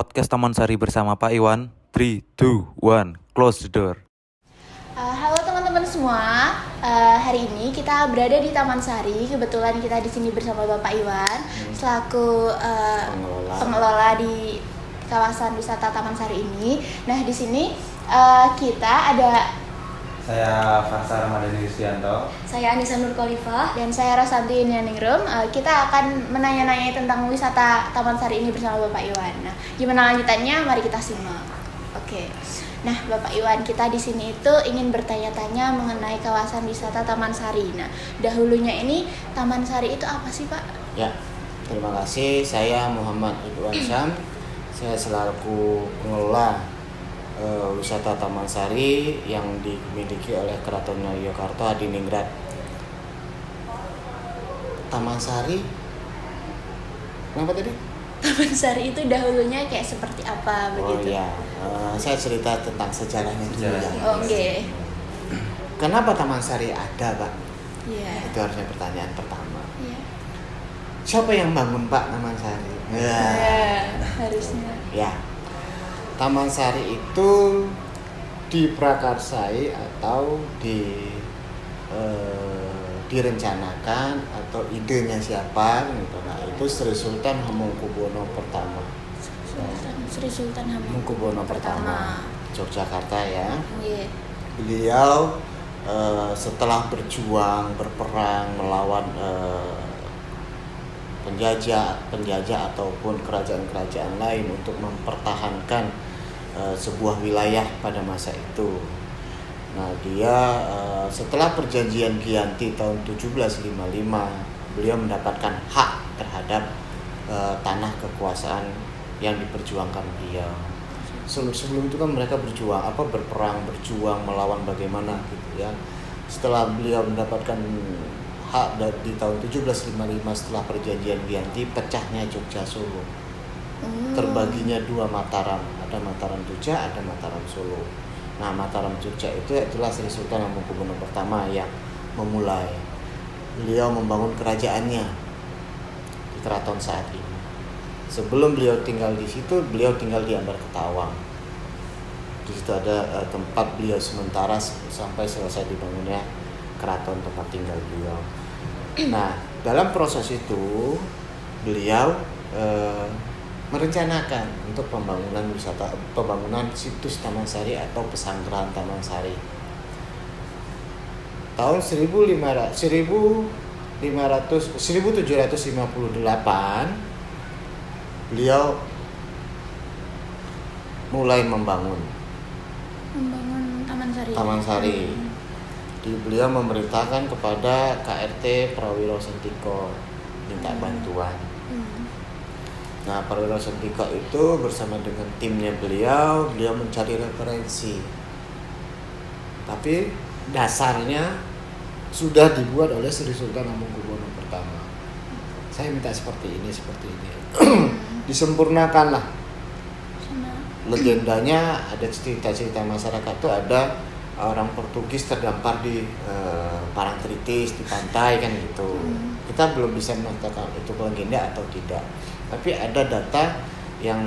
podcast Taman Sari bersama Pak Iwan. 3, 2, 1, close the door. Halo teman-teman semua, hari ini kita berada di Taman Sari. Kebetulan kita di sini bersama Bapak Iwan selaku pengelola di kawasan wisata Taman Sari ini. Nah, di sini kita ada Saya Farsa Ramadhani Yustianto. saya Anissa Nur Khalifah dan saya Rasanti Nianingrum. Kita akan menanya-nanya tentang wisata Taman Sari ini bersama Bapak Iwan. Nah, gimana lanjutannya? Mari kita simak. Oke. Nah, Bapak Iwan, kita di sini itu ingin bertanya-tanya mengenai kawasan wisata Taman Sari. Nah, dahulunya ini Taman Sari itu apa sih, Pak? Ya, terima kasih. Saya Muhammad Ridwan Syam. Saya selaku pengelola wisata Taman Sari yang dimiliki oleh Keraton Yogyakarta Hadiningrat. Taman Sari, kenapa tadi? Taman Sari itu dahulunya kayak seperti apa begitu? Oh ya, saya cerita tentang sejarahnya dulu ya. Oke. Kenapa Taman Sari ada, Pak? Iya. Itu harusnya pertanyaan pertama. Iya. Siapa yang bangun, Pak, Taman Sari? Harusnya. Ya, Taman Sari itu diprakarsai atau direncanakan atau idenya siapa gitu. Nah, itu Sri Sultan Hamengkubuwono pertama. Sri Sultan Hamengkubuwono pertama, Yogyakarta ya. Iya. Beliau setelah berperang melawan penjajah ataupun kerajaan-kerajaan lain untuk mempertahankan sebuah wilayah pada masa itu. Nah, dia setelah perjanjian Giyanti tahun 1755, beliau mendapatkan hak terhadap tanah kekuasaan yang diperjuangkan beliau. Sebelum itu kan mereka berperang, berjuang melawan bagaimana gitu ya. Setelah beliau mendapatkan hak di tahun 1755 setelah perjanjian Giyanti, pecahnya Jogja Solo. Terbaginya dua Mataram, ada Mataram Jogja, ada Mataram Solo. Nah, Mataram Jogja itulah Sri Sultan Hamengkubuwono pertama yang memulai. Beliau membangun kerajaannya di keraton saat ini. Sebelum beliau tinggal di situ, beliau tinggal di Ambarketawang. Di situ ada tempat beliau sementara sampai selesai dibangunnya keraton tempat tinggal beliau. Nah, dalam proses itu beliau merencanakan untuk pembangunan situs Taman Sari atau pesanggrahan Taman Sari. Tahun 1758 beliau mulai membangun Taman Sari. Beliau memerintahkan kepada KRT Prawiro Sentiko minta bantuan. Nah, Prawiro Sentiko itu bersama dengan timnya beliau mencari referensi. Tapi dasarnya sudah dibuat oleh Sri Sultan Hamengkubuwono pertama. Saya minta seperti ini. Disempurnakanlah. Legendanya ada cerita-cerita masyarakat itu ada orang Portugis terdampar di Parangtritis di pantai kan gitu. Kita belum bisa mengatakan itu legenda atau tidak. Tapi ada data yang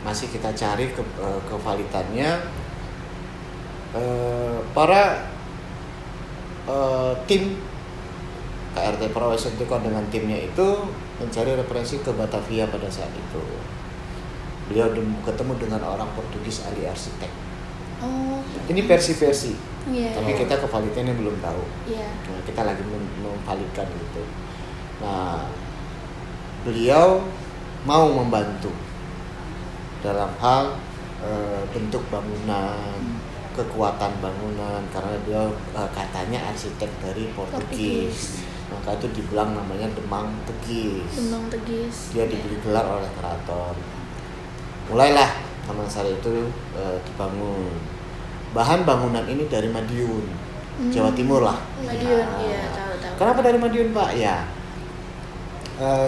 masih kita cari kevalidannya. Para tim KRT Prawiro Sentiko dengan timnya itu mencari referensi ke Batavia pada saat itu. Beliau ketemu dengan orang Portugis ahli arsitek. Ini versi-versi. Yeah. Tapi kita kevalidannya belum tahu. Yeah. Nah, kita lagi memvalidkan gitu. Nah, beliau mau membantu dalam hal bentuk bangunan, kekuatan bangunan, karena beliau katanya arsitek dari Portugis. Maka itu dibilang namanya Demang Tegis. Dia diberi gelar oleh keraton. Mulailah Taman Sari itu dibangun. Bahan bangunan ini dari Madiun, Jawa Timur lah. Madiun, iya, tahu. Kenapa dari Madiun, Pak? Ya,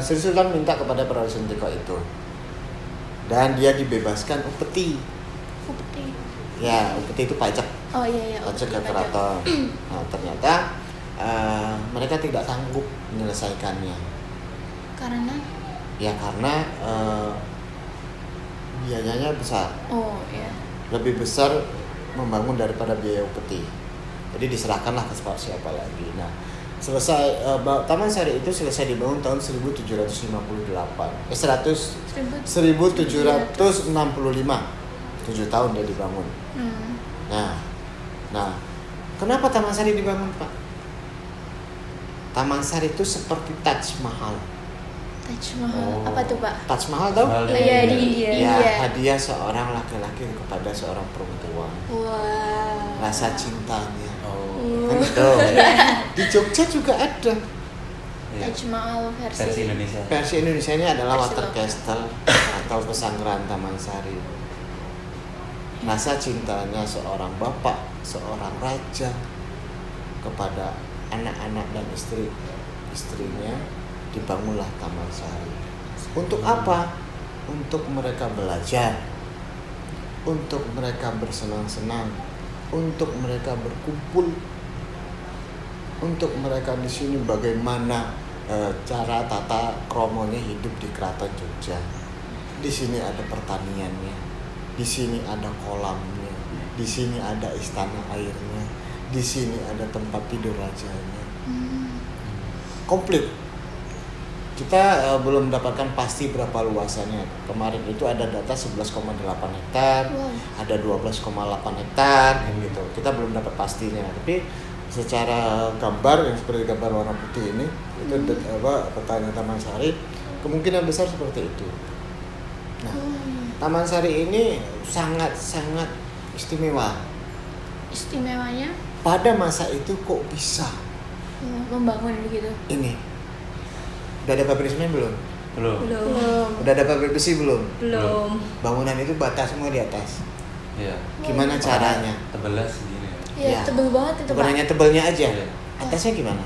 Sri Sultan minta kepada Prawiro Sentiko itu, dan dia dibebaskan upeti. Ya, upeti itu pajak. Oh iya. Pajak ke keraton. Nah, ternyata mereka tidak sanggup menyelesaikannya. Karena? Ya karena biayanya besar. Oh iya. Lebih besar membangun daripada biaya upeti. Jadi diserahkanlah ke siapa lagi. Nah, selesai Taman Sari itu selesai dibangun tahun 1758. 1765. 7 tahun dia dibangun. Nah, kenapa Taman Sari dibangun, Pak? Taman Sari itu seperti Taj Mahal. Taj Mahal. Apa tuh, Pak? Taj Mahal tahu? Iya, di India. Ya, Iya. hadiah seorang laki-laki kepada seorang perempuan. Wah. Rasa cintanya. Oh. Kan itu. Di Jogja juga ada. Iya. Taj Mahal Versi Indonesia. Versi Indonesia ini adalah Versi Water lokal. Castle atau Pesanggrahan Taman Sari. Rasa cintanya seorang bapak, seorang raja kepada anak-anak dan istrinya, dibangunlah Taman Sari. Untuk apa? Untuk mereka belajar, untuk mereka bersenang-senang, untuk mereka berkumpul, untuk mereka di sini bagaimana cara tata kromonya hidup di Keraton Jogja. Di sini ada pertaniannya, di sini ada kolamnya, di sini ada istana airnya, di sini ada tempat tidur rajanya. Komplit. Kita belum mendapatkan pasti berapa luasannya. Kemarin itu ada data 11,8 hektar, Wow. ada 12,8 hektar, gitu. Kita belum dapat pastinya. Tapi secara gambar yang seperti gambar warna putih ini, itu petanya Taman Sari, kemungkinan besar seperti itu. Nah, Taman Sari ini sangat-sangat istimewa. Istimewanya Pada masa itu kok bisa membangun begitu. ini? Udah ada pabrik semen belum? Belum. Belum. Udah ada pabrik besi belum? Belum. Bangunan itu bata semua di atas. Iya. Gimana caranya? Tebelnya segini. Iya, Ya. tebel banget itu, Bukan Pak. hanya tebelnya aja. Iya. Atasnya gimana?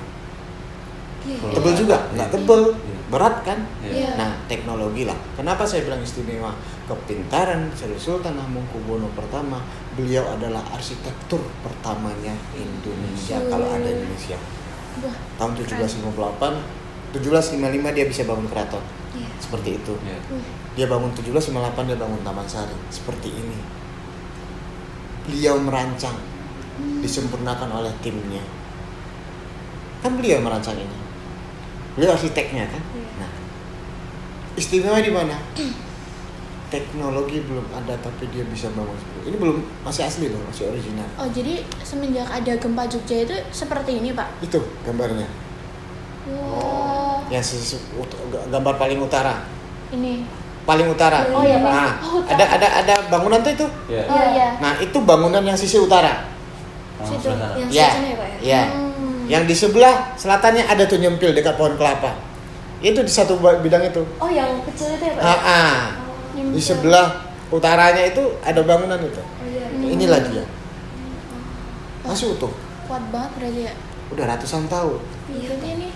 Iya. Tebel juga? Nggak tebel. Iya. Berat kan? Iya. Nah, teknologi lah. Kenapa saya bilang istimewa? Kepintaran Sri Sultan Hamengkubuwono pertama, beliau adalah arsitektur pertamanya Indonesia kalau ada Indonesia. Wah. Tahun 1758, 1755 dia bisa bangun keraton. Iya. Seperti itu. Iya. Dia bangun 1758, dia bangun Taman Sari. Seperti ini. Beliau merancang, disempurnakan oleh timnya. Kan beliau merancang ini. Beliau arsiteknya kan. Nah, istimewa di mana? Teknologi belum ada tapi dia bisa bangun seperti ini. Belum, masih asli loh, masih original. Oh, jadi semenjak ada gempa Jogja itu seperti ini, Pak? Itu gambarnya. Wah. Yang gambar paling utara. Ini. Paling utara. Oh, iya, Pak. Nah, Oh, utara. ada bangunan tuh itu. Iya. Oh, iya. Nah, itu bangunan yang sisi utara. Situ. Sebelah sana. Yang Ya. sana ya, Pak ya? Ya. Yang di sebelah selatannya ada tuh nyempil dekat pohon kelapa. Itu di satu bidang itu. Oh, yang kecil itu ya, Pak? Di sebelah utaranya itu ada bangunan itu. Oh, iya. Inilah dia. Masih utuh. Kuat banget berarti ya? Udah ratusan tahun. Iya, berarti ini.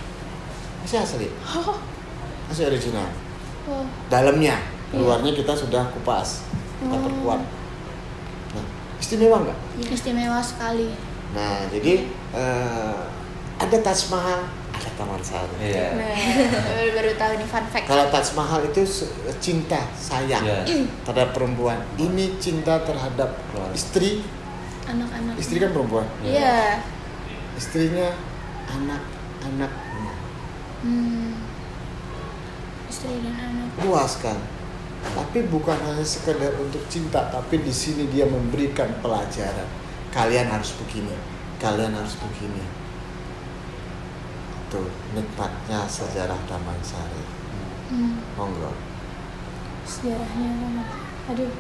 Masih asli. Masih original. Oh. Dalamnya, luarnya kita sudah kupas. Kita perkuat. Nah, istimewa nggak? Istimewa sekali. Nah, jadi ada Taj Mahal, ada Taman Sari. Iya. Nah, baru tahu nih fun fact. Kalau Taj Mahal itu cinta, sayang Iya. terhadap perempuan. Ini cinta terhadap Keluarga. istri. Anak-anak. Istri kan perempuan. Iya. Istrinya, anak-anaknya. Istri dan anak. Puas kan? Tapi bukan hanya sekedar untuk cinta, tapi di sini dia memberikan pelajaran. Kalian harus begini, kalian harus begini. Tuh, nikmatnya sejarah Taman Sari. Monggo. Sejarahnya banget. Aduh,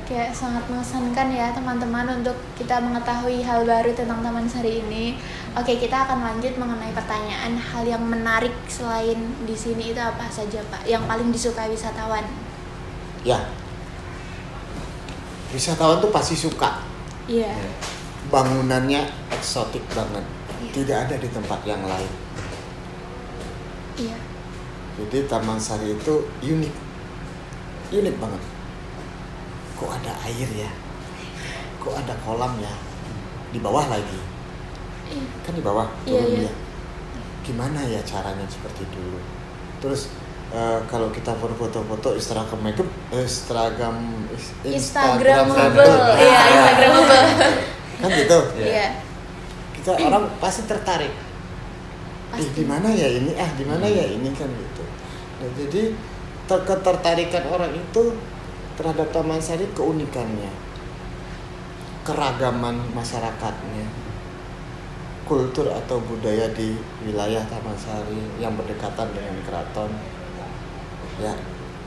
kayak sangat mengesankan ya teman-teman untuk kita mengetahui hal baru tentang Taman Sari ini. Oke, kita akan lanjut mengenai pertanyaan hal yang menarik selain di sini itu apa saja, Pak? Yang paling disukai wisatawan? Ya. Wisatawan tuh pasti suka. Iya. Bangunannya eksotik banget. Iya. Tidak ada di tempat yang lain. Iya. Jadi Taman Sari itu unik. Unik banget. Kok ada air ya? Kok ada kolam ya? Di bawah lagi. Iya. Kan di bawah Iya, turun iya. dia. Gimana ya caranya seperti dulu? Terus kalau kita berfoto-foto Instagramable. Iya, Instagramable. Kan gitu. Iya. Kita orang pasti tertarik. Pasti. Di mana ya ini? Di mana ya ini kan gitu. Nah, jadi ketertarikan orang itu terhadap Taman Sari, keunikannya, keragaman masyarakatnya, kultur atau budaya di wilayah Taman Sari yang berdekatan dengan keraton, ya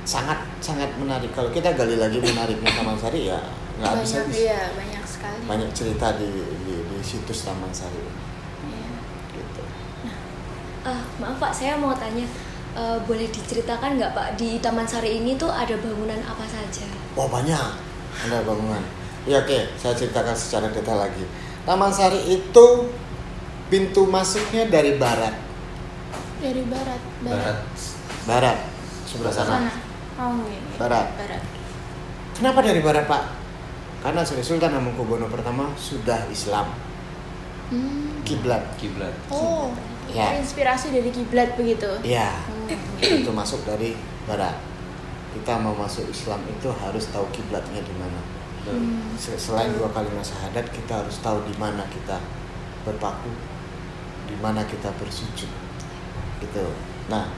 sangat menarik. Kalau kita gali lagi menariknya Taman Sari ya nggak habis-habis. Iya, banyak sekali. Banyak cerita di situs Taman Sari. Iya. Gitu. Maaf Pak, saya mau tanya, boleh diceritakan nggak Pak, di Taman Sari ini tuh ada bangunan apa saja? Oh banyak, ada bangunan. Ya oke, saya ceritakan secara detail lagi. Taman Sari itu pintu masuknya dari barat. Dari barat. Barat, sebelah sana. Oh, iya. Barat. Kenapa dari barat Pak? Karena Sri Sultan Hamengkubuwono pertama sudah Islam. Kiblat. Oh, Ya. terinspirasi dari kiblat begitu. Ya, Hmm. itu masuk dari barat. Kita mau masuk Islam itu harus tahu kiblatnya di mana. Selain 2 kalimat syahadat, kita harus tahu di mana kita berpaku, di mana kita bersujud. Gitu. Nah,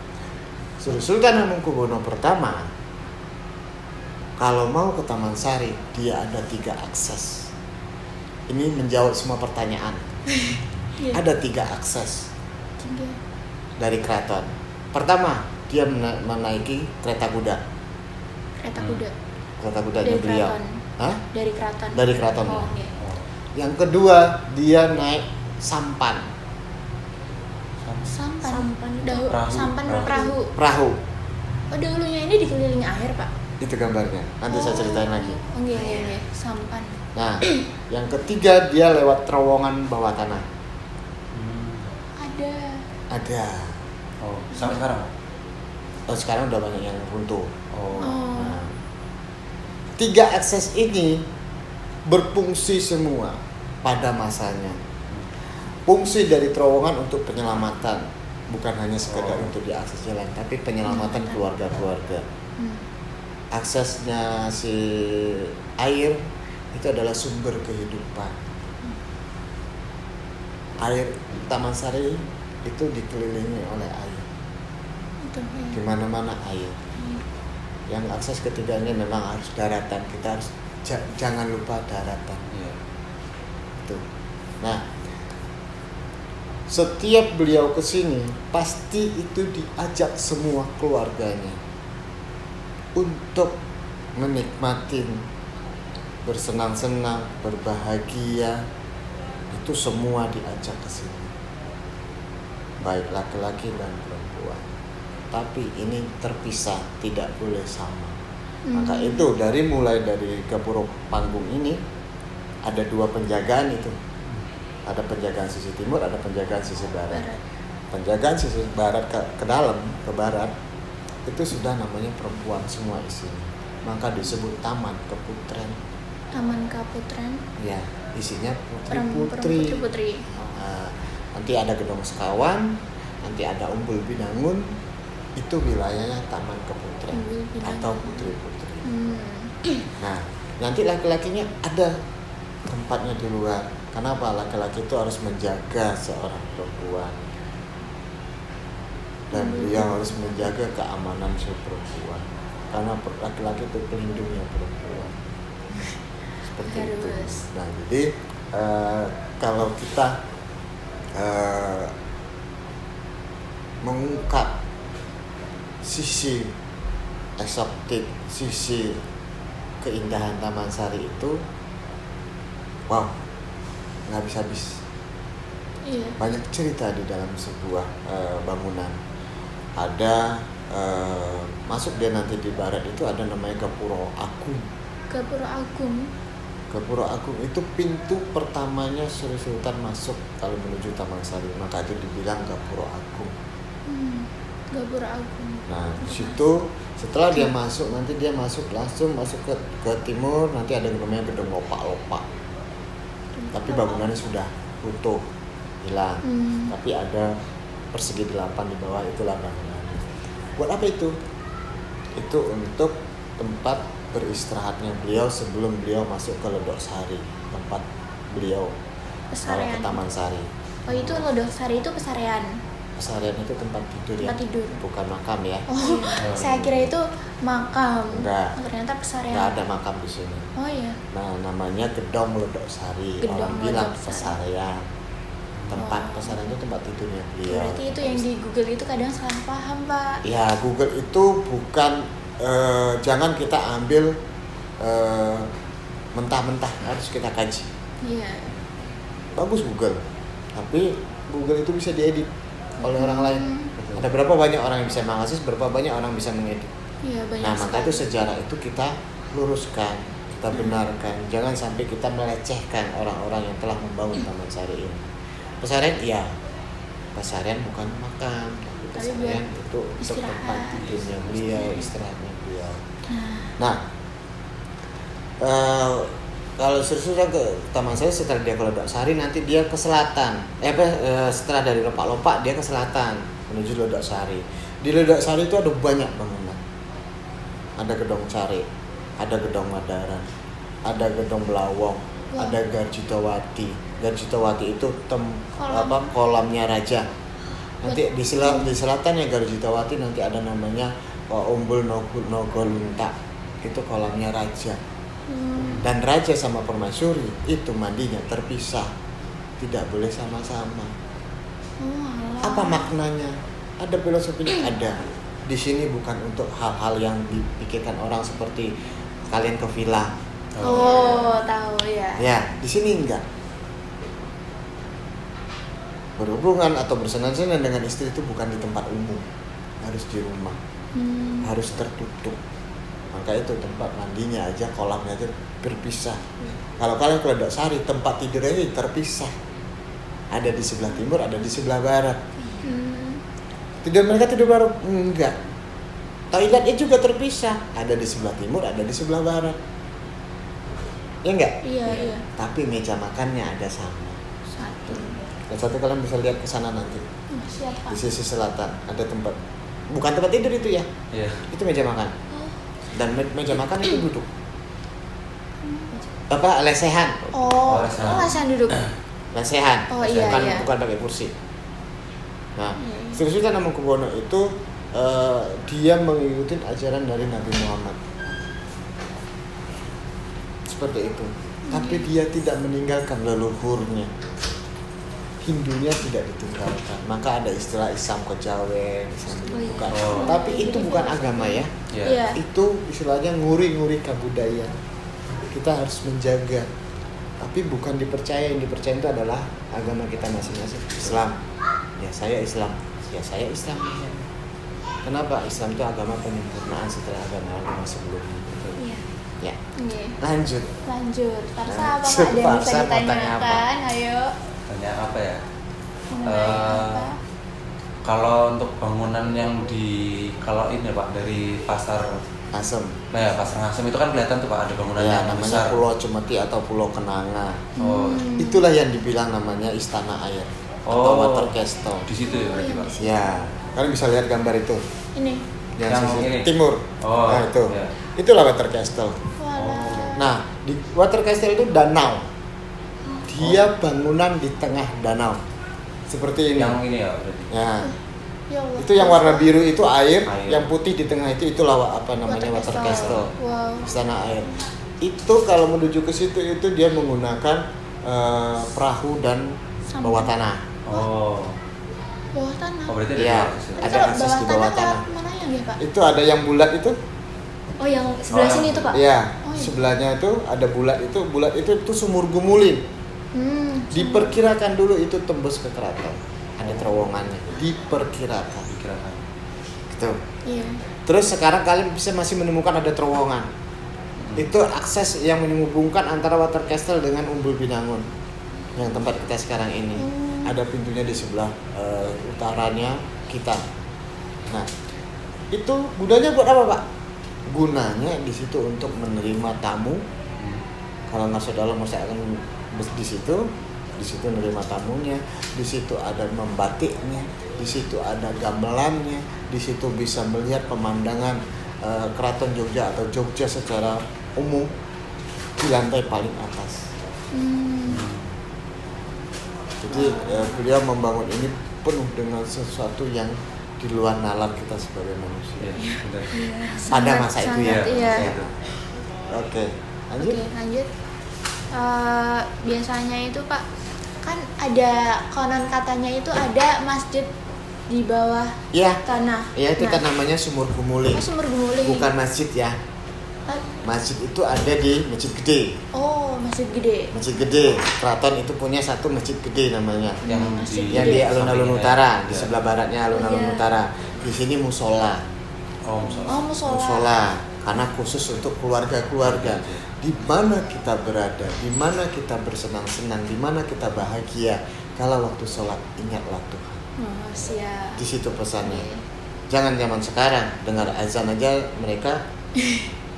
Sri Sultan Hamengkubuwono pertama kalau mau ke Taman Sari, dia ada 3 akses. Ini menjawab semua pertanyaan. Iya. Ada 3 akses Tiga. dari keraton. Pertama, dia menaiki kereta kuda. Kereta kuda. Kereta kudanya Dari beliau. keraton. Hah? Dari keraton. Dari keraton. Oh, iya. Yang kedua, dia naik sampan. Sampan. Perahu. Sampan perahu. Perahu. Oh, dahulunya ini dikelilingi air, Pak. Itu gambarnya. Nanti saya ceritain lagi. Oh, iya. Sampan. Nah, yang ketiga dia lewat terowongan bawah tanah. Ada. Oh, sampai sekarang? Oh, sekarang udah banyak yang runtuh. Oh. Nah, 3 akses ini berfungsi semua pada masanya. Fungsi dari terowongan untuk penyelamatan, bukan hanya sekedar untuk diakses jalan, tapi penyelamatan keluarga-keluarga. Aksesnya si air itu adalah sumber kehidupan. Air Taman Sari itu dikelilingi oleh air. Di mana-mana air. Yang akses ketiganya memang harus daratan. Kita harus jangan lupa daratan. Iya. Itu. Nah, setiap beliau ke sini pasti itu diajak semua keluarganya untuk menikmati, bersenang-senang, berbahagia. Itu semua diajak ke sini. Baik laki-laki dan perempuan. Tapi ini terpisah, tidak boleh sama. Maka itu mulai dari Gapuro Panggung ini ada 2 penjagaan itu. Ada penjagaan sisi timur, ada penjagaan sisi barat. Penjagaan sisi barat ke dalam, ke barat itu sudah namanya perempuan semua isinya. Maka disebut Taman Keputren. Taman Kaputren. Ya, isinya putri-putri. Putri. Nah, nanti ada Gedong Sekawan, nanti ada Umbul Binangun. Itu wilayahnya Taman Keputren atau putri-putri. Nah, nanti laki-lakinya ada tempatnya di luar. Kenapa? Laki-laki itu harus menjaga seorang perempuan. Dan dia harus menjaga keamanan si perempuan. Karena laki-laki itu pelindungnya perempuan. Seperti itu. Nah, jadi kalau kita mengungkap sisi eksotik, sisi keindahan Taman Sari itu, wow, nggak habis-habis. Iya. Banyak cerita di dalam sebuah bangunan. Ada masuk dia nanti di barat itu ada namanya Gapuro Agung. Gapuro Agung. Gapuro Agung itu pintu pertamanya Sri Sultan masuk kalau menuju Taman Sari, maka itu dibilang Gapuro Agung. Gapuro Agung. Nah, di situ setelah dia masuk, nanti dia langsung masuk ke timur, nanti ada namanya Gedung Lopak-Lopak. Tapi bangunannya sudah runtuh, hilang. Tapi ada persegi 8 di bawah, itulah bangunannya. Buat apa itu? Itu untuk tempat beristirahatnya beliau sebelum beliau masuk ke Lodosari, tempat beliau kalau ke Pesarian. Taman Sari. Oh itu Lodosari itu pesarian. Pesarian itu tempat tidur ya, Tempat tidur. bukan makam ya. Oh, saya kira itu makam. Enggak. Oh, ternyata pesarian. Nggak ada makam di sini. Oh iya. Nah, namanya Gedong Lodosari. Gedong Orang bilang Lodosari. pesarian. Tempat Oh. pesarian itu tempat tidurnya beliau. Berarti itu yang di Google itu kadang salah paham, Pak. Ya, Google itu bukan jangan kita ambil mentah-mentah, harus kita kaji. Iya. Bagus Google, tapi Google itu bisa diedit oleh orang lain. Ada berapa banyak orang yang bisa mengakses, berapa banyak orang bisa mengedit. Iya, banyak Nah, maka sekali. itu sejarah itu kita luruskan, kita benarkan. Jangan sampai kita melecehkan orang-orang yang telah membangun Taman Sari ini. Pesarian iya, pesarian bukan makam, tapi pesarian itu untuk istirahat. tempat tidurnya beliau, istirahatnya beliau. Nah, Nah, kalau sudah ke Taman Sari, setelah dia ke Lodosari nanti dia ke selatan. Setelah dari Lopak-Lopak dia ke selatan menuju Lodosari. Di Lodosari itu ada banyak bangunan. Ada Gedong Cari, ada Gedong Madaran, ada Gedong Belawong, Wah. ada Garjitawati. Garjitawati itu Kolam. kolamnya raja. Nanti di selatannya Garjitawati nanti ada namanya Umbul Nogolunta. Itu kolamnya raja. Dan raja sama permaisuri itu mandinya terpisah, tidak boleh sama-sama. oh, Apa maknanya? Ada filosofinya, ada. Di sini bukan untuk hal-hal yang dipikirkan orang seperti kalian ke villa. Oh, tahu ya. Ya, di sini enggak. Berhubungan atau bersenang-senang dengan istri itu bukan di tempat umum, harus di rumah, harus tertutup. Maka itu tempat mandinya aja, kolamnya aja berpisah. Kalau kalian ke Lodosari, tempat tidurnya aja terpisah. Ada di sebelah timur, ada di sebelah barat. Mereka tidur bareng? Enggak. Toiletnya juga terpisah. Ada di sebelah timur, ada di sebelah barat. Ya enggak? Iya, iya. Tapi meja makannya ada sama. Satu. Dan satu kalian bisa lihat ke sana nanti. Siapa? Di sisi selatan ada tempat. Bukan tempat tidur itu ya. Iya. Itu meja makan. Dan meja makan itu duduk. Apa? Lesehan. Oh, lesehan. lesehan duduk. Lesehan. Oh, iya, bukan, iya. bukan pakai kursi. Nah, Iya, iya. Sri Sultan Hamengkubuwono itu dia mengikuti ajaran dari Nabi Muhammad. Seperti itu. Tapi dia tidak meninggalkan leluhurnya. Hindunya tidak ditinggalkan. Maka ada istilah Islam Kejawen, Islam bukan. Oh. Tapi itu bukan agama ya. Iya. Itu istilahnya nguri-nguri kebudayaan. Kita harus menjaga. Tapi bukan dipercaya, yang dipercaya itu adalah agama kita masing-masing. Islam. Ya saya Islam. Ya saya Islam. Kenapa? Islam itu agama penyempurnaan setelah agama-agama sebelumnya. Iya. Ya. Iya. Lanjut. Lanjut. Farsa apa Lanjut, Kak? Ada yang bisa Farsa mau tanya ditanyakan? Ayo. Tanya apa ya? Mau nanya apa? Kalau untuk bangunan yang kalau ini Pak dari pasar, Asem. nah ya pasar Ngasem itu kan kelihatan tuh Pak ada bangunan Ya, yang namanya besar. Pulau Cemeti atau Pulau Kenanga. Oh, Itulah yang dibilang namanya Istana Air atau Oh. Water Castle. di situ ya berarti Pak. Ya, kalian bisa lihat gambar itu. Ini. Yang Yang sisi ini? timur. Oh, Nah, itu. ya. Itulah Water Castle. Walah. Nah, di Water Castle itu danau. Dia bangunan di tengah danau. Seperti ini. Yang ini ya berarti. Ya. Ya Allah. Itu yang warna biru itu air, Air. yang putih di tengah itulah apa namanya Water Castle. Wow. Istana air. Itu kalau menuju ke situ itu dia menggunakan perahu dan Sampan. bawah tanah. Oh. Bawah tanah. Oh berarti Iya. ada di situ. Ada Kalau akses di bawah tanah. Mana yang ya, Pak? Itu ada yang bulat itu. Oh, yang sebelah Oh, sini yang- itu, Pak? Iya, Oh, iya. sebelahnya itu ada bulat itu. Bulat itu sumur Gumulin. Diperkirakan dulu itu tembus ke keraton. Ada terowongannya. Diperkirakan. Dikirakan. Gitu. Iya. Terus sekarang kalian bisa masih menemukan ada terowongan. Itu akses yang menghubungkan antara Water Castle dengan Umbul Binangun. Yang tempat kita sekarang ini. Ada pintunya di sebelah utaranya kita. Nah, itu gunanya buat apa, Pak? Gunanya di situ untuk menerima tamu. Kalau masuk dalam masa akan di situ. di situ menerima tamunya, di situ ada membatiknya, di situ ada gamelannya, di situ bisa melihat pemandangan Keraton Jogja atau Jogja secara umum di lantai paling atas. Jadi beliau membangun ini penuh dengan sesuatu yang di luar nalar kita sebagai manusia. Benar. Pada masa itu ya. Iya. Masa itu. Oke, lanjut. Oke, lanjut. Biasanya itu Pak, kan ada konon katanya itu ada masjid di bawah Ya, tanah. ya itu Nah, kan namanya Sumur Gumuling. oh, Sumur Gumuling. Bukan masjid ya. Masjid itu ada di Masjid Gede. Oh, masjid gede. Masjid Gede. Keraton itu punya satu masjid gede namanya. Yang di Yang di alun-alun sampingnya. utara, di Ya. sebelah baratnya alun-alun Iya. utara. Di sini musola. Oh, musola. Oh, musola. Musola karena khusus untuk keluarga-keluarga. Di mana kita berada, di mana kita bersenang-senang, di mana kita bahagia. Kalau waktu sholat ingatlah Tuhan. Oh, siap. Di situ pesannya. Jangan zaman sekarang dengar azan aja mereka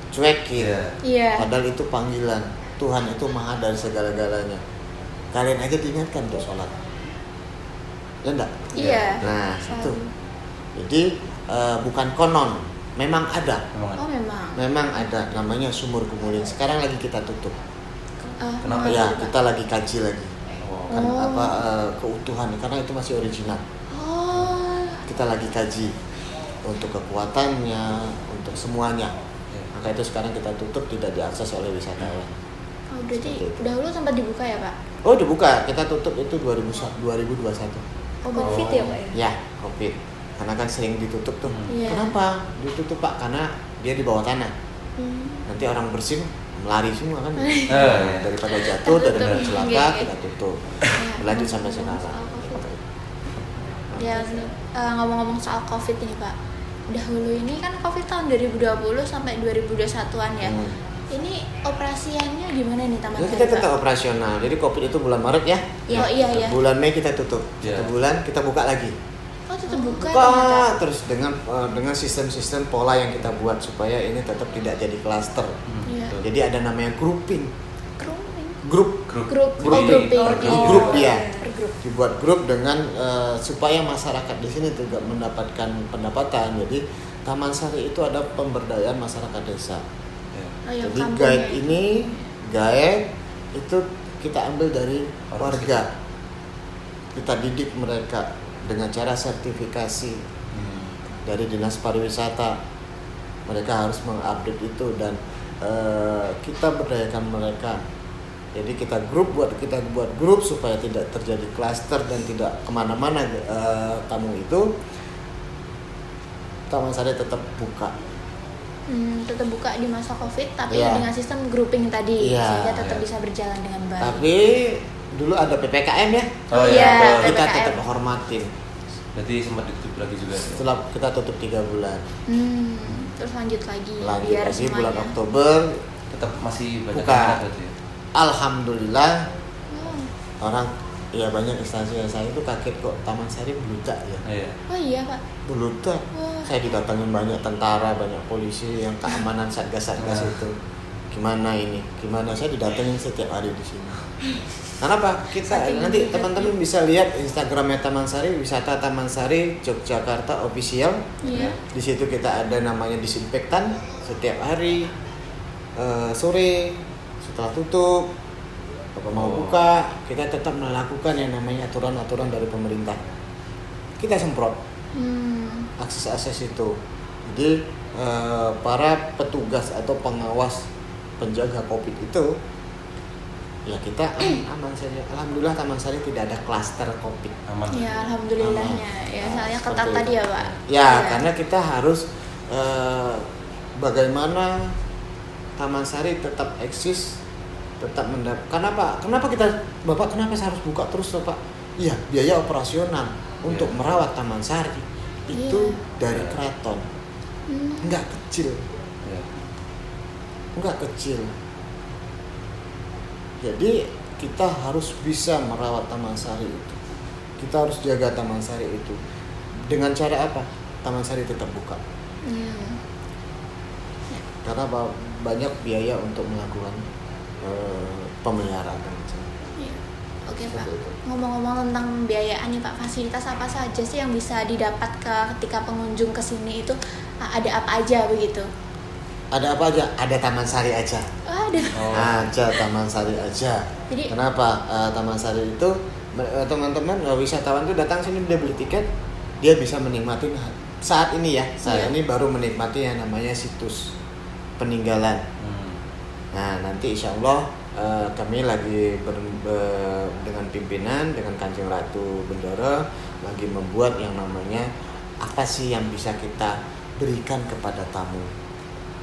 cuekin. Iya. Iya. Padahal itu panggilan. Tuhan itu maha dari segala-galanya. Kalian aja diingatkan untuk sholat. Ya enggak? Iya. Nah, Selalu. itu. Jadi bukan konon, memang ada. Memang ada. Oh, memang. Memang ada, namanya Sumur Gumuling. Sekarang lagi kita tutup. Kenapa? Ya, kita lagi kaji lagi. Oh. Kan Oh. apa keutuhan karena itu masih original. Oh. Kita lagi kaji untuk kekuatannya, untuk semuanya. Iya. Maka itu sekarang kita tutup, tidak diakses oleh wisatawan. Oh, berarti Seperti itu. dahulu sempat dibuka ya, Pak? Oh, udah buka. Kita tutup itu 2021. Oh, Covid ya Pak ya? Ya, Covid. Karena kan sering ditutup tuh. Iya. Kenapa ditutup Pak? Karena dia di bawah tanah. Hmm. Nanti orang bersin melari semua kan. Iya. Daripada jatuh, daripada Tutup. celaka, Iya, iya. kita tutup. Ya, Berlanjut sampai ngomong-ngomong sekarang. soal Covid. Dan ngomong-ngomong soal Covid ini, Pak. Dahulu ini kan Covid tahun 2020 sampai 2021-an ya. Ini operasiannya gimana nih Taman Ya, Sari, kita Pak? tetap operasional. Jadi Covid itu bulan Maret ya. Oh, iya, iya. Bulan Mei kita tutup. Iya. Satu bulan kita buka lagi. Oh, tetap buka ternyata. Buka terus dengan sistem-sistem pola yang kita buat supaya ini tetap tidak jadi klaster. Iya. Jadi ada namanya grouping. Grouping. Grup. Grup. Grup. Oh, Grouping. grouping. Per Jadi grup ya. Per grup. Dibuat grup dengan supaya masyarakat di sini juga mendapatkan pendapatan. Jadi Taman Sari itu ada pemberdayaan masyarakat desa. Iya. Oh, yang Jadi kampungnya guide ini itu kita ambil dari Orang warga. Kita didik mereka dengan cara sertifikasi dari Dinas Pariwisata. Mereka harus mengupdate itu dan kita berdayakan mereka. Jadi kita buat grup supaya tidak terjadi klaster dan tidak kemana-mana tamu itu. Taman Sari tetap buka. Tetap buka di masa Covid tapi Iya. dengan sistem grouping tadi Iya, sehingga tetap iya. bisa berjalan dengan baik. Tapi dulu ada PPKM ya. Oh Iya, iya. Kita PPKM. tetap hormatin. Berarti sempat ditutup lagi juga. Setelah kita tutup 3 bulan. Terus lanjut lagi Lanjut biar lagi bulan semuanya. Oktober. Tetap masih banyak Buka. minat berarti ya? Alhamdulillah Oh. orang ya banyak instansi yang saya itu kaget kok Taman Sari beludak ya. Iya. Oh iya, Pak. Beludak. Wah. Saya didatangin banyak tentara, banyak polisi yang keamanan satgas-satgas Nah. itu. Gimana ini? Gimana saya didatengin setiap hari di sini. Kenapa? Kita Saking nanti beludaknya. teman-teman bisa lihat Instagramnya Taman Sari, wisata Taman Sari Yogyakarta official. Iya. Di situ kita ada namanya disinfektan setiap hari sore setelah tutup. Kalau mau Oh. buka, kita tetap melakukan yang namanya aturan-aturan dari pemerintah. Kita semprot akses-akses itu. Jadi para petugas atau pengawas penjaga Covid itu ya kita aman saja. Alhamdulillah Taman Sari tidak ada klaster Covid. Aman. Ya, alhamdulillahnya. Ya, soalnya ketat Seperti tadi itu. ya, Pak. Ya, Iya. karena kita harus bagaimana Taman Sari tetap eksis, tetap kenapa Bapak kenapa saya harus buka terus Pak? Iya, biaya operasional untuk merawat Taman Sari itu dari keraton. Enggak kecil. Iya. Enggak kecil. Jadi kita harus bisa merawat Taman Sari itu. Kita harus jaga Taman Sari itu. Dengan cara apa? Taman Sari tetap buka. Karena banyak biaya untuk melakukan pemeliharaan Taman Sari. Iya. Oke, Oke Pak. Seperti itu. Ngomong-ngomong tentang pembiayaan nih Pak, fasilitas apa saja sih yang bisa didapat ketika pengunjung ke sini itu, ada apa aja begitu? Ada apa aja? Ada Taman Sari aja. Oh, ada. Oh. Aja Taman Sari aja. Jadi- Kenapa? Taman Sari itu teman-teman wisatawan tuh datang sini dia beli tiket, dia bisa menikmati saat ini ya. Saat Iya. ini baru menikmati yang namanya situs peninggalan. Nah, nanti insya Allah kami lagi dengan pimpinan, dengan Kanjeng Ratu Bendoro lagi membuat yang namanya apa sih yang bisa kita berikan kepada tamu.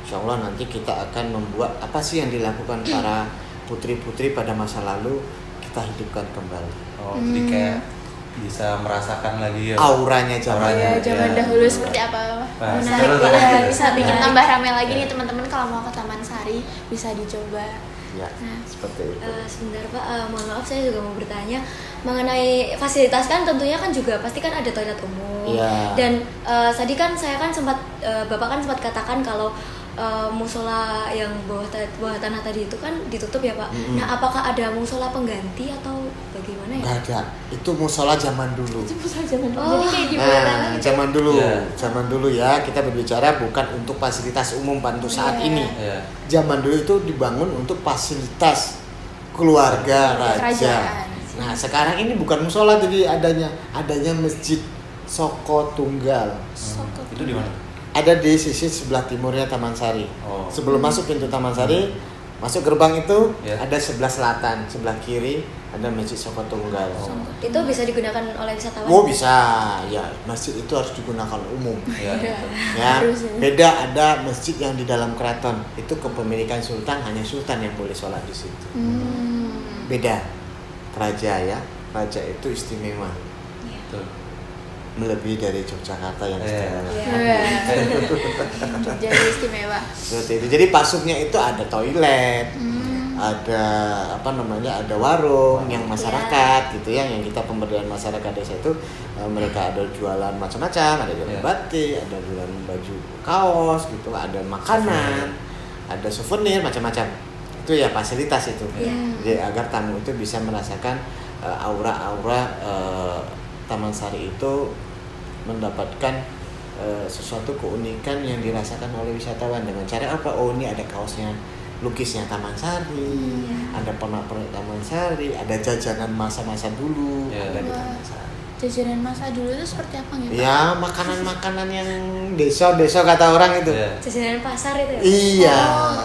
Insya Allah nanti kita akan membuat apa sih yang dilakukan para putri-putri pada masa lalu, kita hidupkan kembali. Oh, jadi kayak bisa merasakan lagi ya. Auranya zaman Auranya. Ya, zaman Iya. dahulu seperti apa? Nah, Menarik betul, ya, betul. bisa bikin Menarik. tambah ramai lagi nih Iya. teman-teman kalau mau ke Taman Sari bisa dicoba. Ya, Nah. seperti itu. Sebentar Pak, mohon maaf saya juga mau bertanya mengenai fasilitas kan tentunya kan juga pasti kan ada toilet umum. Iya. Dan tadi kan saya kan sempat Bapak kan sempat katakan kalau musola yang bawah tanah tadi itu kan ditutup ya Pak. Mm-mm. Nah, apakah ada musola pengganti atau bagaimana ya? Nggak ada. Itu musola zaman dulu. Itu zaman dulu. Oh. Jadi kayak gimana? Nah, zaman dulu, Iya. zaman dulu ya kita berbicara bukan untuk fasilitas umum untuk saat Iya. ini. Iya. Zaman dulu itu dibangun untuk fasilitas keluarga raja. Kerajaan. Nah, sekarang ini bukan musola jadi adanya masjid Soko Tunggal. Itu di mana? Ada di sisi sebelah timurnya Taman Sari. Oh. Sebelum masuk pintu Taman Sari, masuk gerbang itu Iya. ada sebelah selatan, sebelah kiri ada masjid Soko Tunggal. Itu bisa digunakan oleh wisatawan? Oh bisa, ya masjid itu harus digunakan umum. Iya. Ya, Harus ya. beda ada masjid yang di dalam keraton itu kepemilikan sultan, hanya sultan yang boleh sholat di situ. Beda, raja ya, raja itu istimewa, Betul. melebihi dari Yogyakarta yang Iya. istimewa. Iya. Jadi istimewa. Seperti itu. Jadi pasuknya itu ada toilet, ada apa namanya, ada warung yang masyarakat gitu ya, yang kita pemberdayaan masyarakat desa itu mereka ada jualan macam-macam, ada jualan Iya. batik, ada jualan baju kaos gitu, ada makanan, ada souvenir macam-macam. Itu ya fasilitas itu. Iya. Jadi agar tamu itu bisa merasakan aura-aura Taman Sari itu mendapatkan sesuatu keunikan yang dirasakan oleh wisatawan dengan cara apa? Oh, ini ada kaosnya, lukisnya Taman Sari, ada pernak-pernik Taman Sari, ada jajanan masa-masa dulu, Iya. ada di Wah. Taman Sari. Jajanan masa dulu itu seperti apa gitu? Ya, makanan-makanan yang desa-desa kata orang itu. Iya. Jajanan pasar itu ya? Iya. Oh,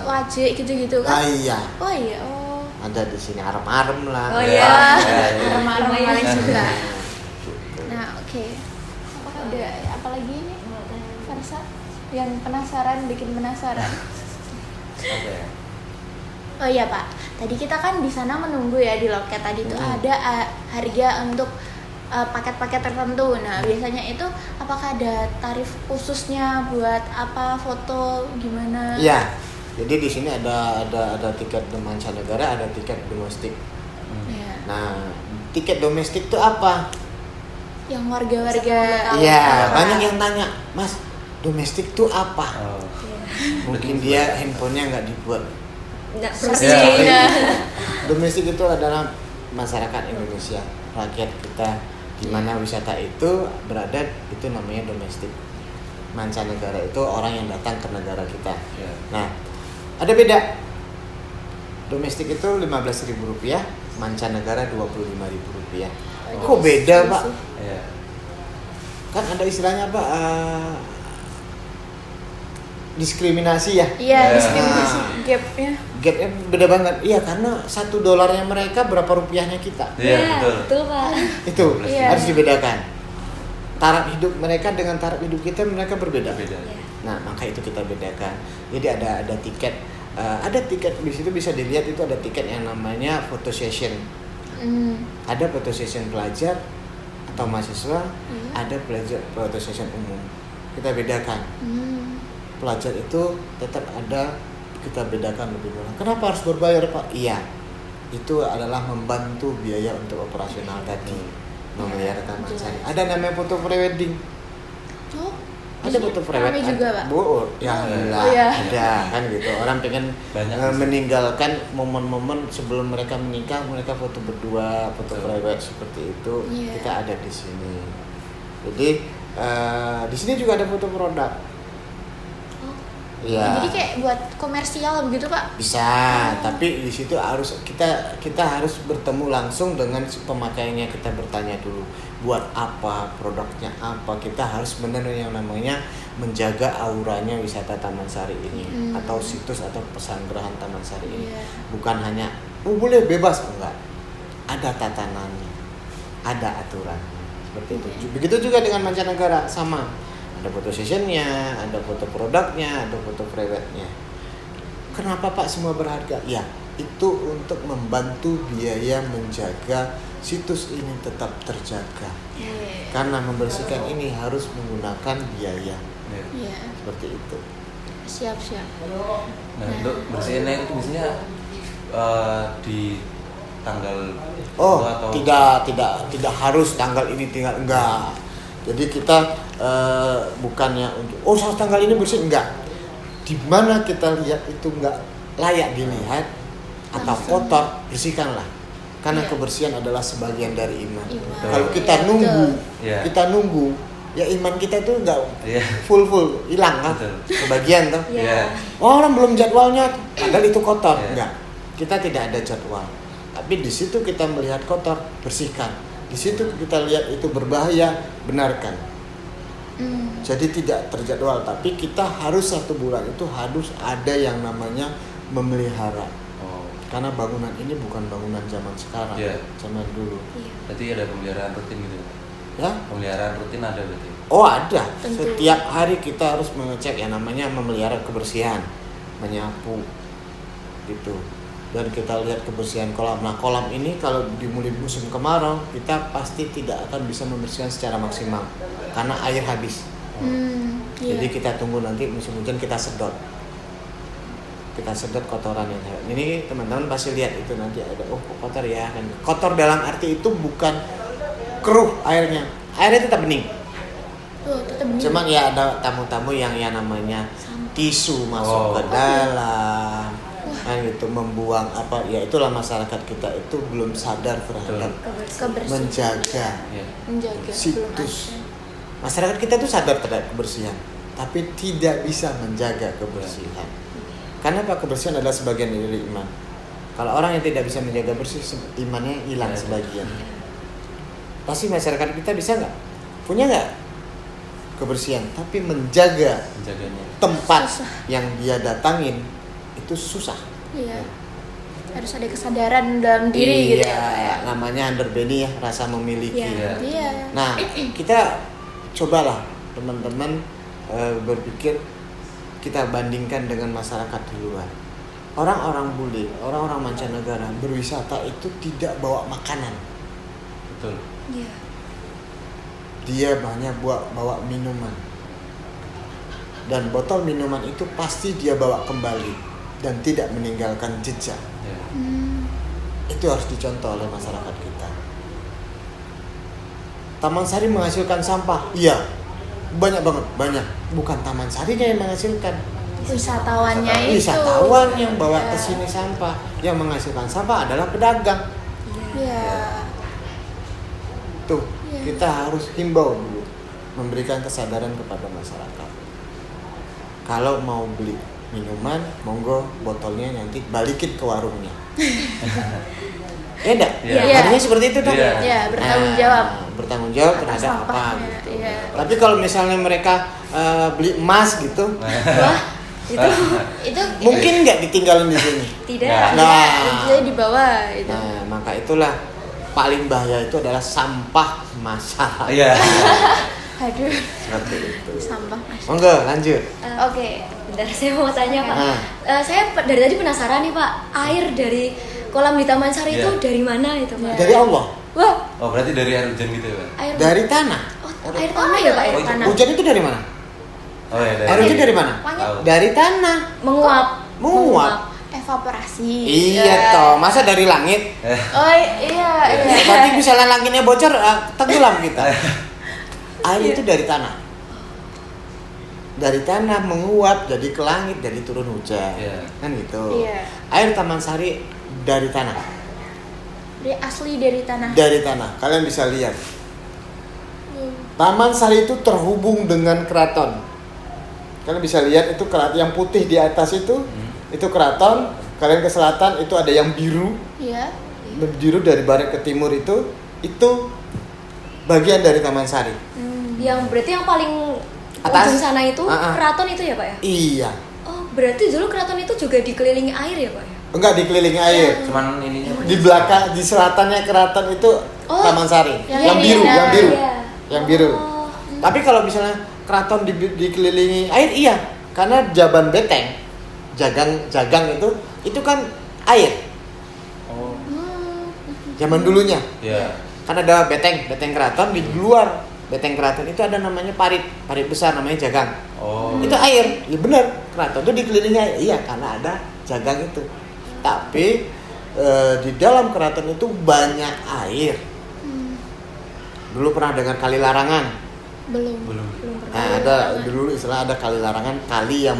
wajik gitu-gitu Ah, kan? iya. Oh iya, oh. Ada di sini arem-arem lah. Oh, Iya. iya. Arem-arem Lumayan. paling suka. Gitu. Nah, oke. Apakah ada apa lagi nih? Farsa yang penasaran, bikin penasaran. Apa ya? Oh iya Pak, tadi kita kan di sana menunggu ya di loket tadi tuh ada harga untuk paket-paket tertentu. Nah biasanya itu apakah ada tarif khususnya buat apa foto gimana? Iya. Jadi di sini ada tiket mancanegara, ada tiket domestik. Ya. Nah, tiket domestik itu apa? Yang warga-warga. Iya, banyak yang tanya, Mas, domestik itu apa? Oh. Mungkin dia handphonenya nggak dibuat. Nggak Seperti bersih. nah. Domestik itu adalah masyarakat Indonesia, rakyat kita, di mana wisata itu berada, itu namanya domestik. Mancanegara itu orang yang datang ke negara kita. Iya. Nah, ada beda. Domestik itu Rp15.000, mancanegara Rp25.000. Kok beda, Pak? Iya. Kan ada istilahnya apa? Diskriminasi ya. Iya, Ya. diskriminasi gapnya. Gapnya beda banget. Iya, karena $1 mereka berapa rupiahnya kita. Iya, Iya, betul. betul Pak. Itu Iya. harus dibedakan. Taraf hidup mereka dengan taraf hidup kita, mereka berbeda. Beda. Iya. Nah, maka itu kita bedakan. Jadi ada tiket, ada tiket di situ bisa dilihat, itu ada tiket yang namanya photo session. Ada photo session pelajar atau mahasiswa, ada pelajar photo session umum. Kita bedakan. Pelajar itu tetap ada, kita bedakan lebih murah. Kenapa harus berbayar, Pak? Iya, itu adalah membantu biaya untuk operasional tadi, memelihara Taman Sari. Ada namanya foto prewedding. Oh, Ada foto private. Kami juga, Pak. Ya alhamdulillah. Oh, iya. Ada kan gitu. Orang pengen Banyak. meninggalkan momen-momen sebelum mereka menikah, mereka foto berdua, foto Betul. private seperti itu. Iya. Kita ada di sini. Jadi di sini juga ada foto produk. Ya. Jadi kayak buat komersial begitu Pak? Bisa, tapi di situ harus kita harus bertemu langsung dengan si pemakainya, kita bertanya dulu buat apa, produknya apa. Kita harus benar yang namanya menjaga auranya wisata Taman Sari ini atau situs atau pesanggerahan Taman Sari ini. Iya. Bukan hanya boleh bebas, enggak. Ada tatanannya, ada aturan. Seperti itu. Begitu juga dengan mancanegara, sama. Ada foto sessionnya, ada foto produknya, ada foto private-nya. Kenapa Pak semua berharga? Ya, itu untuk membantu biaya menjaga situs ini tetap terjaga. Karena membersihkan ini harus menggunakan biaya. Ya. Iya. Seperti itu. Siap. Nah, untuk bersihinnya itu biasanya di tanggal Oh, atau tidak harus tanggal ini tinggal enggak. Jadi kita bukannya untuk saat tanggal ini bersih enggak. Di mana kita lihat itu enggak layak dilihat atau kotor, bersihkanlah. Karena Iya. kebersihan adalah sebagian dari iman. Iman. Kalau kita Iya, nunggu, Iya. kita nunggu, ya iman kita tuh enggak Iya. full hilang kan? Betul. Sebagian tuh. Iya. Oh, orang belum jadwalnya, padahal itu kotor. Iya. Enggak. Kita tidak ada jadwal. Tapi di situ kita melihat kotor, bersihkan. Di situ kita lihat itu berbahaya, benarkan. Jadi tidak terjadwal, tapi kita harus 1 bulan itu harus ada yang namanya memelihara. Oh, Karena bangunan ini bukan bangunan zaman sekarang, Iya. zaman dulu. berarti ada pemeliharaan rutin gitu. Ya? Pemeliharaan rutin ada berarti. Oh ada. Tentu. Setiap hari kita harus mengecek yang namanya memelihara kebersihan, menyapu, gitu. Dan kita lihat kebersihan kolam. Nah kolam ini kalau dimulai musim kemarau, kita pasti tidak akan bisa membersihkan secara maksimal karena air habis. Iya. Jadi kita tunggu nanti musim hujan kita sedot. Kita sedot kotoran yang ada. Ini teman-teman pasti lihat itu nanti ada kotor ya kan. Kotor dalam arti itu bukan keruh airnya. Airnya tetap bening. Tuh, tetap bening. Cuman ya ada tamu-tamu yang namanya tisu masuk Oh. ke dalam. Kan gitu membuang apa ya itulah masyarakat kita itu belum sadar terhadap Kebersihan. menjaga Iya. Menjaga belum situs. ada. Masyarakat kita tuh sadar terhadap kebersihan, tapi tidak bisa menjaga kebersihan. Karena apa? Kebersihan adalah sebagian dari iman. Kalau orang yang tidak bisa menjaga bersih, imannya hilang sebagian. Pasti masyarakat kita bisa nggak? Punya nggak kebersihan? Tapi menjaga Menjaganya. tempat Susah. yang dia datangin itu susah. Iya. Harus ada kesadaran dalam diri gitu ya, Pak ya. Namanya underbelly ya, rasa memiliki. Iya. Iya. Nah, kita cobalah teman-teman berpikir kita bandingkan dengan masyarakat di luar. Orang-orang bule, orang-orang mancanegara berwisata itu tidak bawa makanan. Betul. Iya. Dia banyak bawa minuman. Dan botol minuman itu pasti dia bawa kembali dan tidak meninggalkan jejak. Ya. Itu harus dicontoh oleh masyarakat kita. Taman Sari menghasilkan sampah, iya, banyak banget, banyak. Bukan Taman Sarinya yang menghasilkan, Wisatawannya itu. wisatawan yang bawa Iya. ke sini sampah. Yang menghasilkan sampah adalah pedagang. Iya. Tuh, Iya. kita harus himbau dulu, memberikan kesadaran kepada masyarakat. Kalau mau beli minuman, monggo botolnya nanti balikin ke warungnya. Ya enggak? Iya. Artinya seperti itu dong. Iya. Iya, bertanggung jawab. Bertanggung jawab Atas terhadap apa sampahnya, gitu. iya. Tapi kalau misalnya mereka beli emas gitu, Wah, itu mungkin nggak ditinggalin di sini. Tidak. Ya. Nah. Jadi di bawah itu. Nah, maka itulah paling bahaya itu adalah sampah masalah. Iya. Aduh, Seperti itu. sampah. Monggo lanjut. Oke. Bentar, saya mau tanya Pak. Nah. Saya dari tadi penasaran nih Pak, air dari kolam di Taman Sari Iya. itu dari mana itu Pak? Dari Allah, Wah, Oh, berarti dari air hujan gitu ya, Pak? air dari tanah. air tanah ya Pak ya? Oh, itu- Tanah. Hujan itu dari mana? Oh ya, dari Air hujan dari mana? Tahu. Dari tanah. Menguap. Menguap. Evaporasi. Iya toh, masa dari langit? Oh iya, iya. Berarti misalnya langitnya bocor, tenggelam kita. Air itu dari tanah. dari tanah menguap jadi ke langit, jadi turun hujan. Iya. Kan gitu. Iya. Air Taman Sari dari tanah. Asli dari tanah. Dari tanah. Kalian bisa lihat. Hmm. Taman Sari itu terhubung dengan keraton. Kalian bisa lihat itu keraton yang putih di atas itu keraton. Kalian ke selatan itu ada yang biru. Iya. Biru dari barat ke timur itu bagian dari Taman Sari. Yang berarti yang paling Atas? ujung sana itu Ah, ah. keraton itu ya Pak ya? Iya. Oh berarti dulu keraton itu juga dikelilingi air ya Pak ya? Enggak dikelilingi air. Cuman ininya Di belakang, di selatannya keraton itu Oh, Taman Sari. yang Yang ini, biru, nah, yang biru. iya. Yang biru. Oh. Tapi kalau misalnya keraton dikelilingi air, iya. Karena Jaban Beteng, jagang itu kan air. Oh. Zaman dulunya. Iya. Kan ada beteng keraton, di luar beteng keraton itu ada namanya parit besar namanya jagang. Oh. Itu air. Ya benar, keraton itu dikelilingi air. Iya, karena ada jagang itu. Tapi di dalam keraton itu banyak air. Dulu pernah dengar kali larangan. Belum. Nah, ada dulu istilah ada kali larangan, kali yang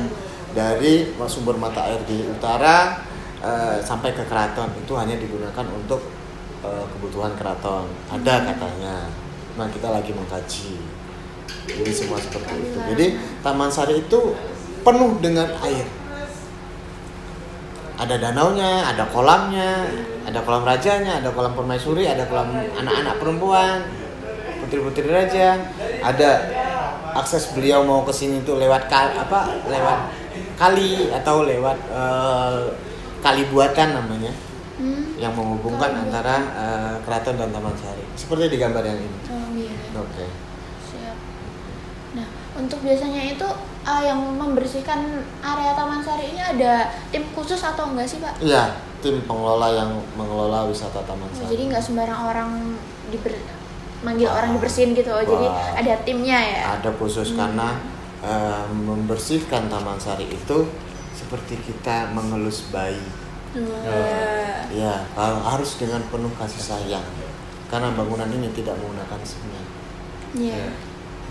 dari sumber mata air di utara sampai ke keraton itu hanya digunakan untuk kebutuhan keraton. Ada katanya. Nah, kita lagi mengkaji. Jadi semua seperti itu. Jadi Taman Sari itu penuh dengan air. Ada danaunya, ada kolamnya, ada kolam rajanya, ada kolam permaisuri, ada kolam anak-anak perempuan, putri-putri raja. Ada akses beliau mau ke sini tuh lewat lewat kali atau lewat kali buatan namanya. Yang menghubungkan antara keraton dan Taman Sari. Seperti di gambar yang ini. Oh iya. Oke. Siap. Nah, untuk biasanya itu yang membersihkan area Taman Sari ini ada tim khusus atau enggak sih, Pak? Iya, tim pengelola yang mengelola wisata Taman Oh, Sari. jadi nggak sembarang orang manggil orang dibersihin gitu. Oh, jadi Wah. ada timnya ya. Ada khusus karena membersihkan Taman Sari itu seperti kita mengelus bayi. Wah. Ya, harus dengan penuh kasih sayang. Karena bangunan ini tidak menggunakan semen. Iya.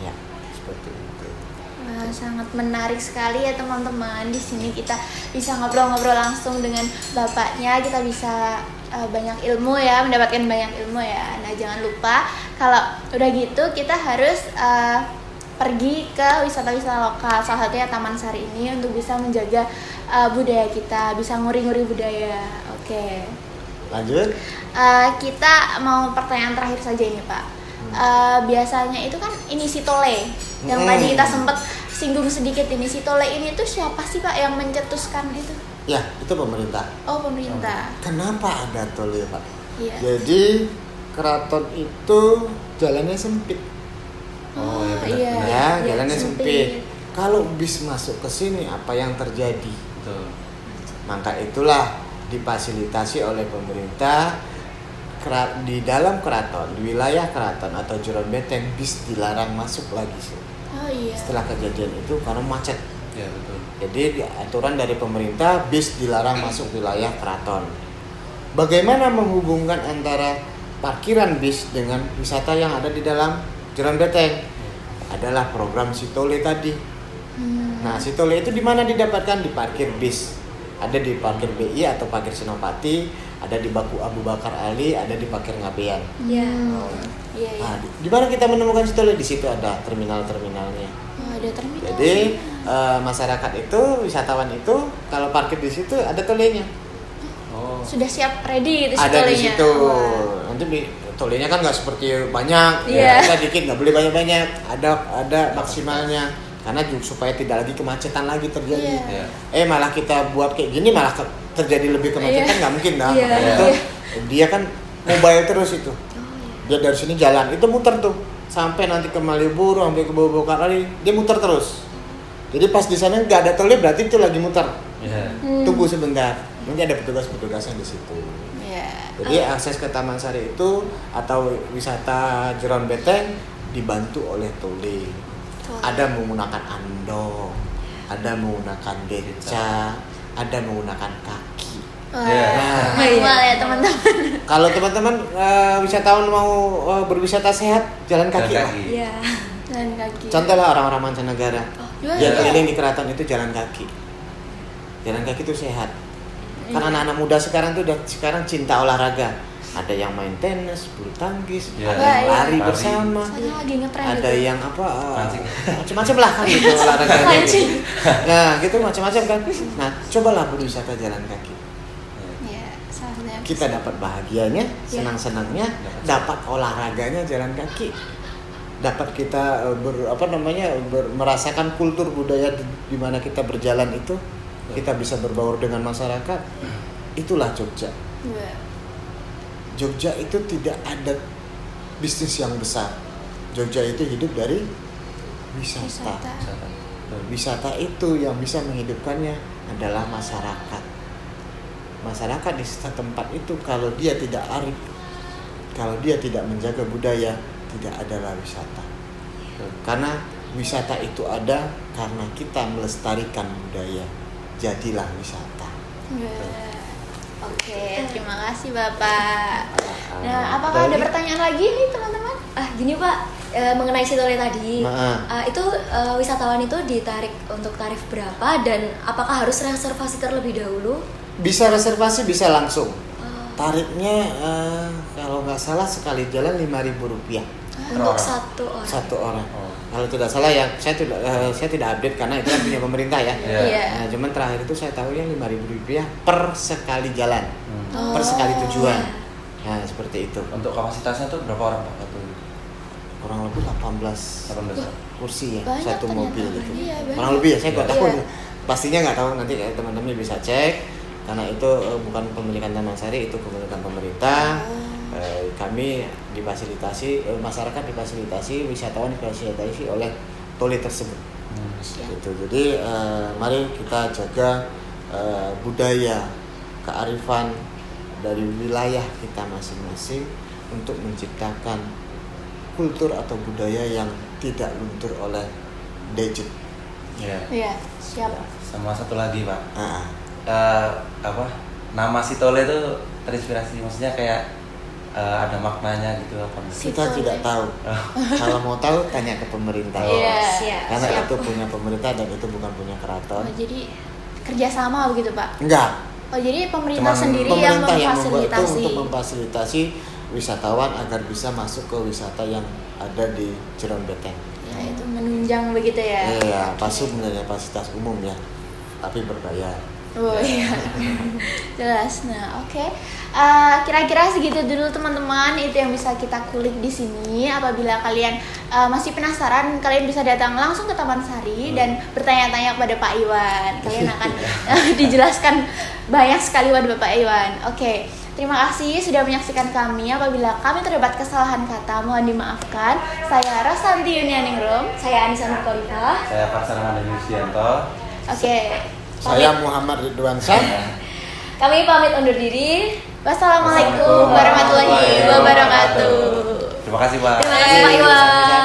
Ya, seperti itu. Wah, sangat menarik sekali ya teman-teman. Di sini kita bisa ngobrol-ngobrol langsung dengan bapaknya. Kita bisa banyak ilmu ya, mendapatkan banyak ilmu ya. Nah, jangan lupa kalau udah gitu kita harus pergi ke wisata-wisata lokal. Salah satunya Taman Sari ini untuk bisa menjaga budaya kita, bisa nguri-nguri budaya. Oke. Lanjut. Kita mau pertanyaan terakhir saja ini, Pak. Biasanya itu kan ini si Tole yang tadi kita sempat singgung sedikit. Ini si Tole ini tuh siapa sih, Pak, yang mencetuskan itu? Ya, itu pemerintah. Oh, pemerintah. Kenapa ada tol ya, Pak? Iya. Jadi keraton itu jalannya sempit. Oh, ya benar. iya. benar. Ya, Iya, jalannya sempit. sempit. Kalau bis masuk ke sini apa yang terjadi? Betul. Maka itulah difasilitasi oleh pemerintah di dalam keraton, di wilayah keraton atau Juran Beteng bis dilarang masuk lagi sih. Oh iya. Setelah kejadian itu karena macet. Ya betul. Jadi aturan dari pemerintah bis dilarang masuk wilayah keraton. Bagaimana menghubungkan antara parkiran bis dengan wisata yang ada di dalam Juran Beteng? Adalah program Sitole tadi. Nah, Sitole itu di mana didapatkan? Di parkir bis. Ada di parkir BI atau parkir Senopati, ada di Baku Abu Bakar Ali, ada di parkir Ngabean. Iya. Iya, iya. Nah, di mana kita menemukan Sitole? Di situ ada terminal-terminalnya. Oh, ada terminal. Jadi masyarakat itu, wisatawan itu kalau parkir di situ ada tolenya. Oh. Sudah siap ready gitu si Ada di tolenya. situ. Wah. Nanti tolenya kan nggak seperti banyak, Iya. ya dikit, nggak boleh banyak-banyak. Ada maksimalnya. Karena supaya tidak lagi kemacetan lagi terjadi. Iya. Ya. Malah kita buat kayak gini malah terjadi lebih kemacetan, Iya. nggak mungkin dah. Iya. Makanya itu dia kan mobile terus itu. Dia dari sini jalan, itu muter tuh sampai nanti ke Malioboro, sampai ke Bogor kali, dia muter terus. Jadi pas di sana nggak ada tolnya berarti itu lagi muter. Ya. Tunggu sebentar, nanti ada petugas-petugasnya di situ. Iya. Jadi akses ke Taman Sari itu atau wisata Juran Beteng dibantu oleh tole. Ada menggunakan andong, ada menggunakan beca, ada menggunakan kaki. Wah, Iya. manual ya teman-teman. Kalau teman-teman wisatawan mau berwisata sehat, jalan kaki lah. Kaki. Iya. Dan kaki. Contoh lah orang-orang mancanegara. Jual Yang ya? keliling di keraton itu jalan kaki. Jalan kaki itu sehat. Karena anak-anak muda sekarang tuh sekarang cinta olahraga. Ada yang main tenis, bulu tangkis, Ya, ada yang lari lari. bersama, Soalnya lagi ngetren ada gitu. yang apa Mancing. macam-macam lah kan gitu olahraganya Mancing. gitu. Nah gitu macam-macam kan. Nah cobalah berwisata jalan kaki. Ya, salah satunya Kita dapat bahagianya, senang-senangnya, dapat olahraganya jalan kaki, dapat kita merasakan kultur budaya di mana kita berjalan itu, kita bisa berbaur dengan masyarakat. Itulah Jogja. Iya. Jogja itu tidak ada bisnis yang besar. Jogja itu hidup dari wisata. Wisata itu yang bisa menghidupkannya adalah masyarakat. Masyarakat di setiap tempat itu kalau dia tidak arif, kalau dia tidak menjaga budaya, tidak adalah wisata. Karena wisata itu ada karena kita melestarikan budaya. Jadilah wisata. Ya. Oke, terima kasih Bapak. Nah, apakah ada Dari- pertanyaan lagi nih teman-teman? Gini Pak, mengenai Sitole tadi, Nah. itu wisatawan itu ditarik untuk tarif berapa dan apakah harus reservasi terlebih dahulu? Bisa reservasi, bisa langsung. Oh, Tarifnya kalau nggak salah sekali jalan Rp5.000 untuk orang. satu orang. satu orang. Kalau tidak salah ya, saya tidak update karena itu kan punya pemerintah ya. Iya. Iya. Nah, cuman terakhir itu saya tahu yang Rp5.000 per sekali jalan, Hmm. per sekali tujuan. iya. Nah seperti itu. Untuk kapasitasnya tuh berapa orang Pak? Satu Kurang lebih 18 kursi ya, Banyak satu ternyata. mobil gitu. Iya, banyak. Kurang lebih ya, saya nggak tahu. Iya. Pastinya nggak tahu, nanti teman-teman bisa cek. Karena itu bukan pemilikan Taman Sari, itu pemilikan pemerintah. Kami difasilitasi, masyarakat difasilitasi, wisatawan difasilitasi oleh toli tersebut. Gitu. Jadi mari kita jaga budaya, kearifan dari wilayah kita masing-masing untuk menciptakan kultur atau budaya yang tidak luntur oleh gadget. Iya. Iya, siap. Sama satu lagi Pak. Ah, Nama Sitole itu terinspirasi, maksudnya kayak ada maknanya gitu apa enggak? kita Sitole. tidak tahu. Kalau mau tahu tanya ke pemerintah. Iya. Siap. Karena Siap. itu punya pemerintah dan itu bukan punya keraton. Oh, jadi kerjasama begitu Pak? Enggak. Oh, jadi pemerintah Cuman sendiri Pemerintah yang yang membuat itu memfasilitasi. untuk memfasilitasi wisatawan agar bisa masuk ke wisata yang ada di Jeron Beteng. Ya, itu menunjang begitu ya. Iya, pasum sebenarnya fasilitas umum ya, tapi berbayar. Oh iya, jelas. Nah, oke. Kira-kira segitu dulu teman-teman. Itu yang bisa kita kulik di sini. Apabila kalian masih penasaran, kalian bisa datang langsung ke Taman Sari dan bertanya-tanya kepada Pak Iwan. Kalian akan dijelaskan banyak sekali kepada Bapak Iwan. Oke. Terima kasih sudah menyaksikan kami. Apabila kami terdapat kesalahan kata, mohon dimaafkan. Saya Rasanti Yunianingrum. Saya Anissa Nurkolifah. Saya Paksa Ramadhan Yusianto. Oke. Saya Muhammad Ridwan Syah. Kami pamit undur diri. Wassalamualaikum warahmatullahi wabarakatuh. Terima kasih Pak. Terima kasih Pak Iwan.